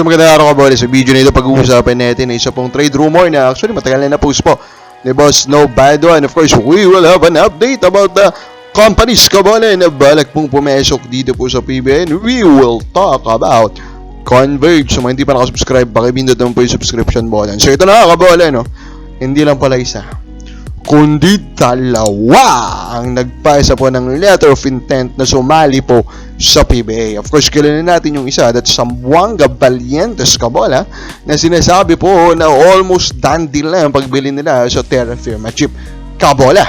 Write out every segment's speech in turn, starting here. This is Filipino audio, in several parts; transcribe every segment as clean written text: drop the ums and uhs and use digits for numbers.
So magandang araw kabola, sa video na ito pag-uusapan natin na isa pong trade rumor na actually matagal na na-post po ni Boss No Bado, and of course we will have an update about the companies kabola na balak pong pumasok dito po sa PBN. We will talk about Converge. So mga hindi pa nakasubscribe, pakipindot naman po yung subscription button. So ito na kabola, no? Hindi lang pala isa, kundi dalawa ang nagpasa po ng letter of intent na sumali po sa PBA. Of course, kilala natin yung isa, that's Zamboanga Valientes kabola, na sinasabi po na almost done deal na ang pagbili nila sa Terra Firma chip kabola.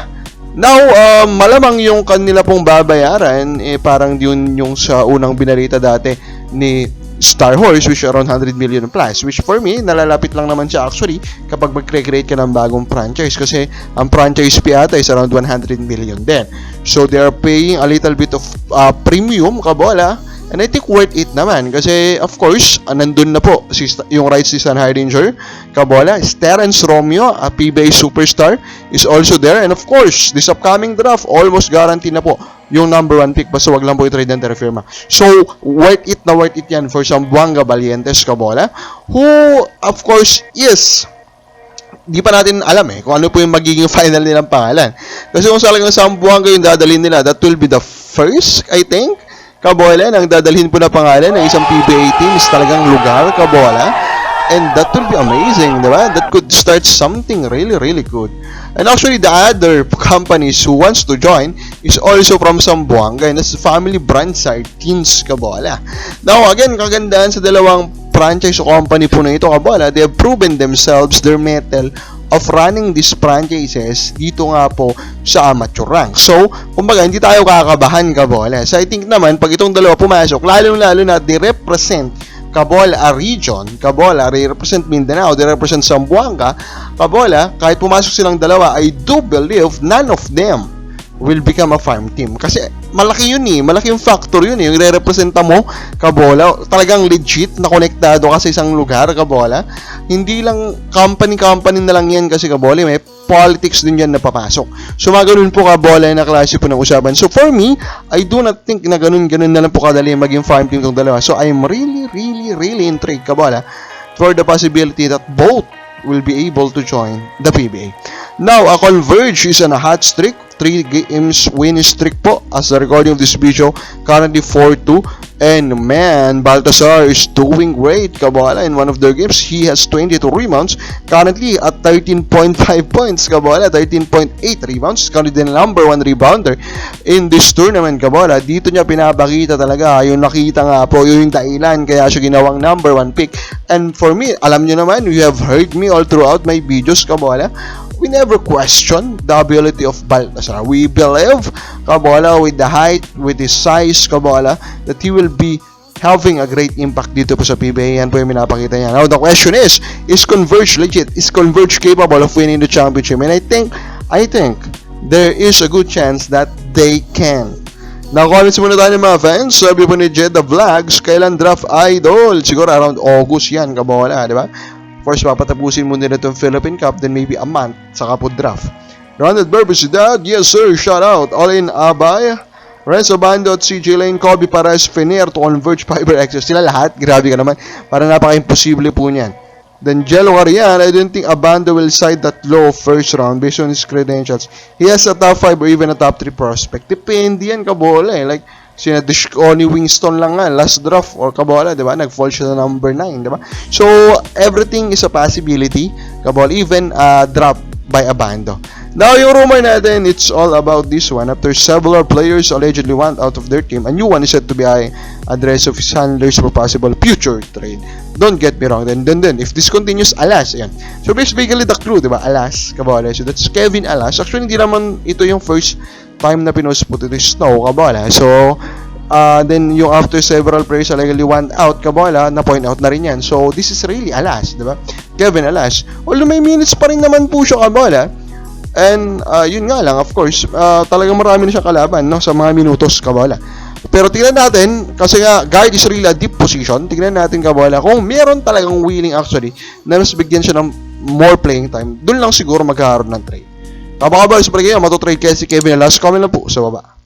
Now, malamang yung kanila pong babayaran, parang yun yung sa unang binarita dati ni Star Horse, which around 100 million plus, which for me, nalalapit lang naman siya actually kapag mag-create ka ng bagong franchise, kasi ang franchise fee ata is around 100 million din. So they are paying a little bit of premium kabola, and I think worth it naman kasi of course nandun na po yung rights ni Stan Heidinger kabola. Terence Romeo, a PBA superstar, is also there, and of course this upcoming draft almost guaranteed na po yung number 1 pick, basta wag lang po i-trade ng Terra Firma. So, worth it yan for Zamboanga Valientes kabola, who, of course, is, di pa natin alam kung ano po yung magiging final nilang pangalan. Kasi kung salagang Zamboanga yung dadalhin nila, that will be the first, I think, kabola, nang dadalhin po na pangalan ng isang PBA team is talagang lugar kabola. And that will be amazing, diba? That could start something really, really good. And actually, the other companies who wants to join is also from Zamboanga, and that's family brand side teams kabola. Now, again, kagandahan sa dalawang franchise o company po na ito kabola, they have proven themselves their mettle of running these franchises dito nga po sa amateur rank. So, kumbaga, hindi tayo kakabahan kabola. So, I think naman, pag itong dalawa pumasok, lalo-lalo na they represent kabola, a region, kabola, they represent Mindanao, they represent Zamboanga, kabola, kahit pumasok silang dalawa, I do believe none of them will become a farm team. Kasi malaki yun malaki yung factor yun yung re-representa mo, kabola, talagang legit na konektado ka sa isang lugar, kabola. Hindi lang company na lang yan kasi kabola, may politics din yan na papasok. So mga ganun po kabola na klase po ng usapan. So for me, I do not think na ganun na lang po kadali maging farm team itong dalawa. So I'm really intrigued kabola for the possibility that both will be able to join the PBA. Now, a Converge is on a hot streak, 3 games win streak po as the recording of this video, currently 4-2, and man, Baltasar is doing great kabola in one of their games. He has 22 rebounds, currently at 13.5 points kabola, 13.8 rebounds, currently the number 1 rebounder in this tournament kabola. Dito niya pinapakita talaga yung nakita nga po yung dahilan kaya siya ginawang number 1 pick. And for me, alam niyo naman, you have heard me all throughout my videos kabola, we never question the ability of Baltasar. We believe, kabola, with the height, with his size, kabola, that he will be having a great impact dito po sa PBA. Yan po yung minapakita niya. Now, the question is Converge legit? Is Converge capable of winning the championship? And I think there is a good chance that they can. Now, comments muna tayo ng mga fans. Sabi po ni Jeddah Vlogs, kailan draft idol? Siguro around August yan, kabola, di ba? First, papatapusin muna na itong Philippine Cup, then maybe a month, saka po draft. Rounded Burbesidad, yes sir, shout out. All in Abay, Renzo Bando at CJ Lane, Kobe Perez, Fener to Converge, Fiber Access. Sila lahat, grabe ka naman. Parang napaka-imposible po niyan. Then Jello Arian, I don't think Abando will side that low first round based on his credentials. He has a top 5 or even a top 3 prospect. Depende yan, kabola like sina Dishoni Winston lang nga last draft or kabola, di ba? Nag-fall siya na number 9, di ba? So, everything is a possibility, kabola, even draft by Abando. Now, yung rumor natin, it's all about this one. After several players allegedly want out of their team, a new one is said to be an address of his handlers for possible future trade. Don't get me wrong. Then, if this continues, Alas, yan. So, basically, the clue, di ba? Alas, kabola. So, that's Kevin Alas. Actually, hindi naman ito yung first time na pinost po ito Snow, kabola. So, then yung after several players allegedly want out, kabola, na-point out na rin yan. So, this is really Alas, di ba? Kevin Alas. Although may minutes pa rin naman po siya, kabola. And, yun nga lang, of course, talagang marami na siya kalaban, no? Sa mga minutos, kabola. Pero tingnan natin, kasi nga, guard is really a deep position. Tingnan natin, kabola, kung meron talagang willing actually, na mas bigyan siya ng more playing time, dun lang siguro magkakaroon ng trade. Kapag ba, super kayo, matutrade kaya si Kevin Alas, comment lang po sa baba.